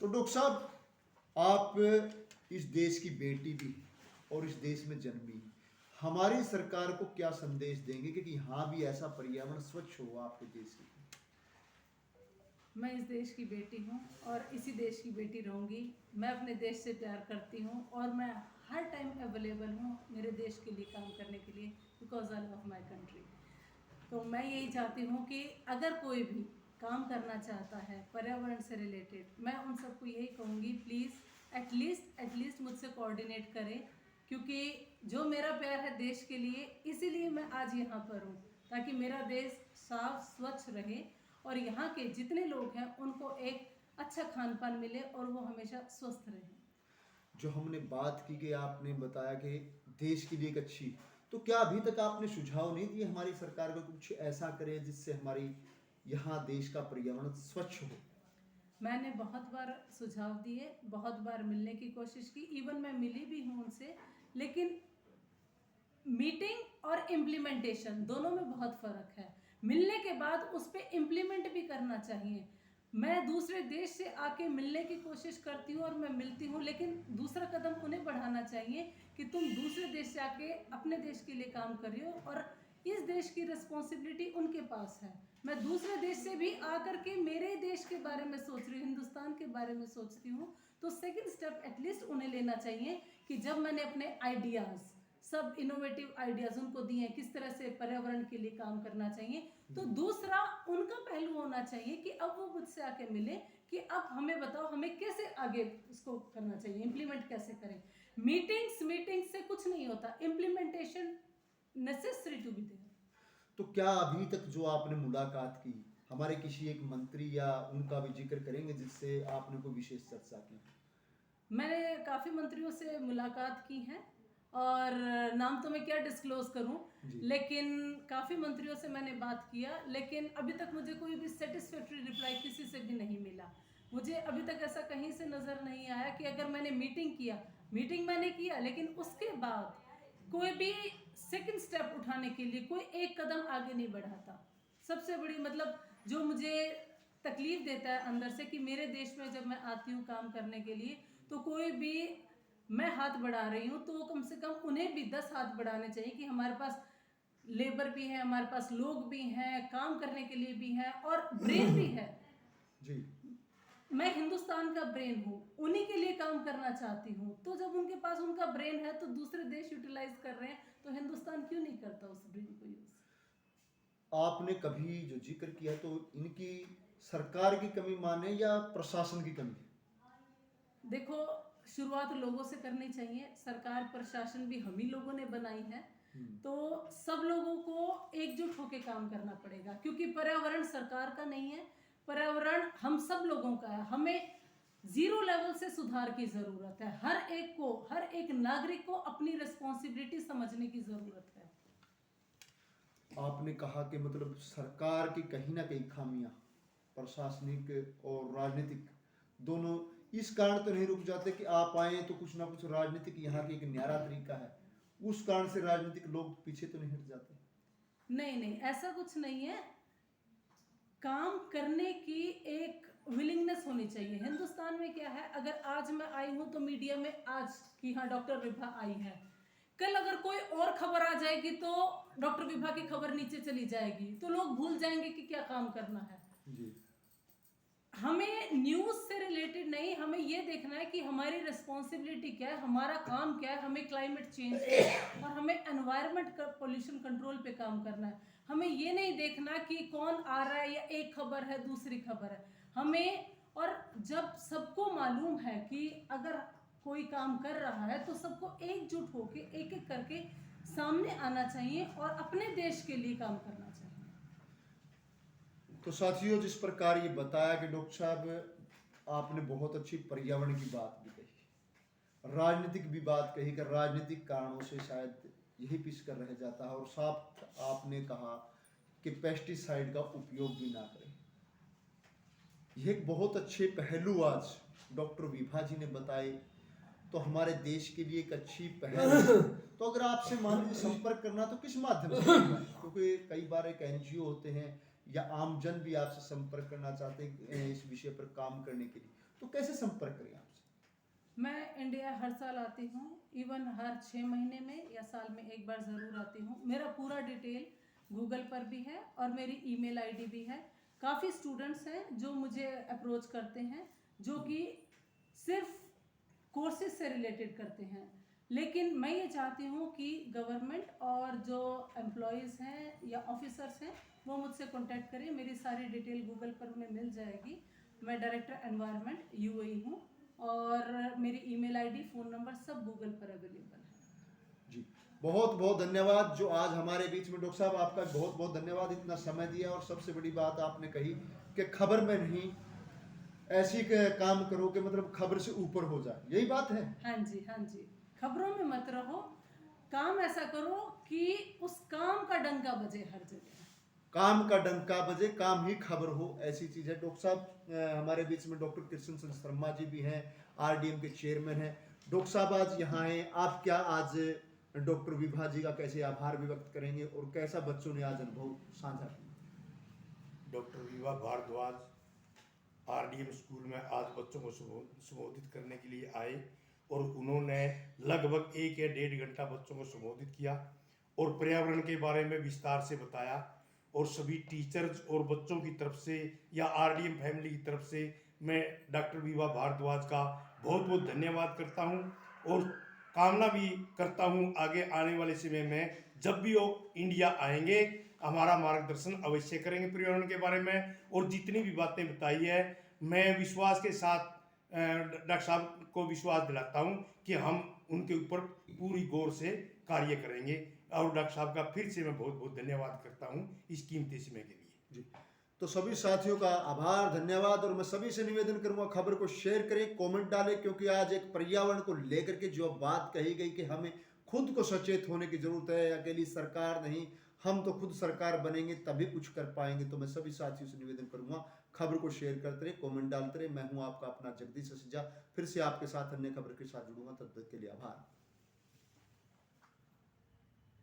तो डॉक्टर साहब, आप इस देश की बेटी भी और इस देश में जन्मी, हमारी सरकार को क्या संदेश देंगे कि यहाँ भी ऐसा पर्यावरण स्वच्छ हो आपके देश की? मैं इस देश की बेटी हूँ और इसी देश की बेटी रहूँगी। मैं अपने देश से प्यार करती हूँ और मैं हर टाइम अवेलेबल हूँ मेरे देश के लिए काम करने के लिए, because I love my country. तो मैं यही चाहती हूँ कि अगर कोई भी काम करना चाहता है पर्यावरण से रिलेटेड, मैं उन सबको यही कहूँगी, प्लीज़ एटलीस्ट मुझसे कोऑर्डिनेट करें, क्योंकि जो मेरा प्यार है देश के लिए, इसीलिए मैं आज यहाँ पर हूँ, ताकि मेरा देश साफ स्वच्छ रहे और यहाँ के जितने लोग हैं उनको एक अच्छा खान पान मिले और वो हमेशा स्वस्थ रहें। जो हमने बात की कि आपने बताया कि देश के लिए एक अच्छी, तो क्या अभी तक आपने सुझाव नहीं दिए हमारी सरकार को कुछ ऐसा करे जिससे हमारी यहाँ देश का पर्यावरण स्वच्छ हो? मैंने बहुत बार सुझाव दिए, बहुत बार मिलने की कोशिश की, इवन मैं मिली भी हूँ उनसे, लेकिन मीटिंग और इम्प्लीमेंटेशन दोनों में बहुत फर्क है। मिलने के बाद उस पर इम्प्लीमेंट भी करना चाहिए। मैं दूसरे देश से आके मिलने की कोशिश करती हूँ और मैं मिलती हूँ, लेकिन दूसरा कदम उन्हें बढ़ाना चाहिए कि तुम दूसरे देश से आके अपने देश के लिए काम कर रही हो और इस देश की रिस्पॉन्सिबिलिटी उनके पास है। मैं दूसरे देश से भी आकर के मेरे देश के बारे में सोच रही हूँ, हिंदुस्तान के बारे में सोचती हूँ, तो सेकंड स्टेप एटलीस्ट उन्हें लेना चाहिए कि जब मैंने अपने आइडियाज़, सब इनोवेटिव आइडियाज उनको दिए हैं किस तरह से पर्यावरण के लिए काम करना चाहिए, तो दूसरा उनका पहलू होना चाहिए कि अब वो मुझसे आके मिले कि अब हमें बताओ हमें कैसे आगे इसको करना चाहिए, इम्प्लीमेंट कैसे करें। मीटिंग्स से कुछ नहीं होता, implementation necessary to be there. तो क्या अभी तक जो आपने मुलाकात की, हमारे किसी एक मंत्री या उनका भी जिक्र करेंगे जिससे आपने कोई विशेष चर्चा की? मैंने काफ़ी मंत्रियों से मुलाकात की है और नाम तो मैं क्या डिस्क्लोज करूं, लेकिन काफ़ी मंत्रियों से मैंने बात किया, लेकिन अभी तक मुझे कोई भी सेटिस्फैक्ट्री रिप्लाई किसी से भी नहीं मिला। मुझे अभी तक ऐसा कहीं से नज़र नहीं आया कि अगर मैंने मीटिंग मैंने किया, लेकिन उसके बाद कोई भी सेकंड स्टेप उठाने के लिए कोई एक कदम आगे नहीं बढ़ाता। सबसे बड़ी मतलब जो मुझे तकलीफ देता है अंदर से कि मेरे देश में जब मैं आती हूँ काम करने के लिए, तो कोई भी मैं हाथ बढ़ा रही हूँ तो कम से कम उन्हें भी 10 हाथ बढ़ाने चाहिए कि हमारे पास लेबर भी है, हमारे पास लोग भी हैं, काम करने के लिए भी हैं और ब्रेन भी है जी। मैं हिंदुस्तान का ब्रेन हूँ, उन्हीं के लिए काम करना चाहती हूँ। तो जब उनके पास उनका ब्रेन है तो दूसरे देश यूटिलाइज कर रहे हैं, तो हिंदुस्तान क्यों नहीं करता उस ब्रेन को यूज? आपने कभी जो जिक्र किया तो इनकी सरकार की कमी माने या प्रशासन की कमी? देखो, शुरुआत लोगों से करनी चाहिए। सरकार प्रशासन भी हम ही लोगों ने बनाई है, तो सब लोगों को एकजुट होकर काम करना पड़ेगा, क्योंकि पर्यावरण सरकार का नहीं है, पर्यावरण हम सब लोगों का है। हमें जीरो लेवल से सुधार की जरूरत है। हर एक नागरिक को अपनी रिस्पॉन्सिबिलिटी समझने की जरूरत है। आपने कहा कि मतलब सरकार की कहीं ना कहीं खामियां, प्रशासनिक और राजनीतिक दोनों, इस कारण तो नहीं रुक जाते कि आप आए तो कुछ ना कुछ राजनीतिक यहाँ की एक न्यारा तरीका है, उस कारण से राजनीतिक लोग पीछे तो नहीं हट जाते? नहीं, ऐसा कुछ नहीं है। काम करने की एक विलिंगनेस होनी चाहिए। हिंदुस्तान में क्या है, अगर आज मैं आई हूं तो मीडिया में आज कि हाँ डॉक्टर विभा आई है, कल अगर कोई और खबर आ जाएगी तो डॉक्टर विभा की खबर नीचे चली जाएगी, तो लोग भूल जाएंगे कि क्या काम करना है। जी। हमें न्यूज से रिलेटेड नहीं, हमें ये देखना है कि हमारी रिस्पॉन्सिबिलिटी क्या है, हमारा काम क्या है। हमें क्लाइमेट चेंज और हमें एनवायरनमेंट पोल्यूशन कंट्रोल पे काम करना है। हमें ये नहीं देखना कि कौन आ रहा है या एक खबर है दूसरी खबर है हमें। और जब सबको मालूम है कि अगर कोई काम कर रहा है तो सबको एकजुट होके एक एक करके सामने आना चाहिए और अपने देश के लिए काम करना चाहिए। तो साथियों, जिस प्रकार ये बताया कि डॉक्टर साहब आपने बहुत अच्छी पर्यावरण की बात भी कही, राजनीतिक भी बात कही कि राजनीतिक कारणों से शायद यही पिस कर रह जाता है, और साफ आपने कहा कि पेस्टिसाइड का उपयोग भी ना करें। यह एक बहुत अच्छे पहलू आज डॉक्टर विभा जी ने बताए, तो हमारे देश के लिए एक अच्छी पहल है। तो अगर आपसे मान लीजिए संपर्क करना तो किस माध्यम से करना है? क्योंकि कई बार एक एनजीओ होते हैं या आमजन भी आपसे संपर्क करना चाहते हैं इस विषय पर काम करने के लिए, तो कैसे संपर्क करें आपसे? मैं इंडिया हर साल आती हूँ, इवन हर 6 महीने में या साल में एक बार ज़रूर आती हूँ। मेरा पूरा डिटेल गूगल पर भी है और मेरी ईमेल आईडी भी है। काफ़ी स्टूडेंट्स हैं जो मुझे अप्रोच करते हैं, जो कि सिर्फ कोर्सेज से रिलेटेड करते हैं। लेकिन मैं ये चाहती हूँ कि गवर्नमेंट और जो एम्प्लॉयज़ हैं या ऑफिसर्स हैं वो मुझसे कांटेक्ट करें। मेरी सारी डिटेल गूगल पर में मिल जाएगी। मैं डायरेक्टर एनवायरनमेंट यूएई हूँ और मेरी ईमेल आईडी, फ़ोन नंबर सब गूगल पर अवेलेबल है। जी, बहुत बहुत धन्यवाद जो आज हमारे बीच में। डॉक्टर साहब आपका बहुत बहुत धन्यवाद, इतना समय दिया। और सबसे बड़ी बात आपने कही कि खबर में नहीं, ऐसी काम करो कि मतलब खबर से ऊपर हो जाए, यही बात है। हाँ जी, हाँ जी, खबरों में मत रहो, काम ऐसा करो कि उस काम का डंका बजे हर जगह। काम का डंका बजे, काम ही खबर हो, ऐसी चीज है। डॉक्टर साहब हमारे बीच में डॉक्टर कृष्ण चंद्र शर्मा जी भी हैं, आरडीएम के चेयरमैन हैं। डॉक्टर साहब आज यहाँ हैं, आप क्या आज डॉक्टर विभा जी का कैसे आभार भी व्यक्त करेंगे और कैसा बच्चों ने आज अनुभव साझा किया? Doctor Vibha Bhardwaj RDM school में आज बच्चों को संबोधित करने के लिए आए और उन्होंने लगभग 1 या 1.5 घंटा बच्चों को संबोधित किया और पर्यावरण के बारे में विस्तार से बताया। और सभी टीचर्स और बच्चों की तरफ से या आरडीएम फैमिली की तरफ से मैं डॉक्टर विभा भारद्वाज का बहुत बहुत धन्यवाद करता हूं और कामना भी करता हूं आगे आने वाले समय में जब भी वो इंडिया आएंगे हमारा मार्गदर्शन अवश्य करेंगे पर्यावरण के बारे में। और जितनी भी बातें बताई है मैं विश्वास के साथ डॉक्टर साहब को विश्वास दिलाता हूं कि हम उनके ऊपर पूरी गौर से कार्य करेंगे। और डॉक्टर साहब का फिर से मैं बहुत बहुत धन्यवाद करता हूं इस कीमती समय के लिए। जी, तो सभी साथियों का आभार, धन्यवाद। और मैं सभी से निवेदन करूंगा, खबर को शेयर करें, कमेंट डालें, क्योंकि आज एक पर्यावरण को लेकर के जो बात कही गई कि हमें खुद को सचेत होने की जरूरत है, अकेली सरकार नहीं, हम तो खुद सरकार बनेंगे तभी कुछ कर पाएंगे। तो मैं सभी साथियों से निवेदन करूंगा, खबर को शेयर करते रहे, कमेंट डालते रहे। मैं हूं आपका अपना जगदीश ससीजा, फिर से आपके साथ अन्य खबर के साथ जुड़ूंगा। तब तक के लिए आभार।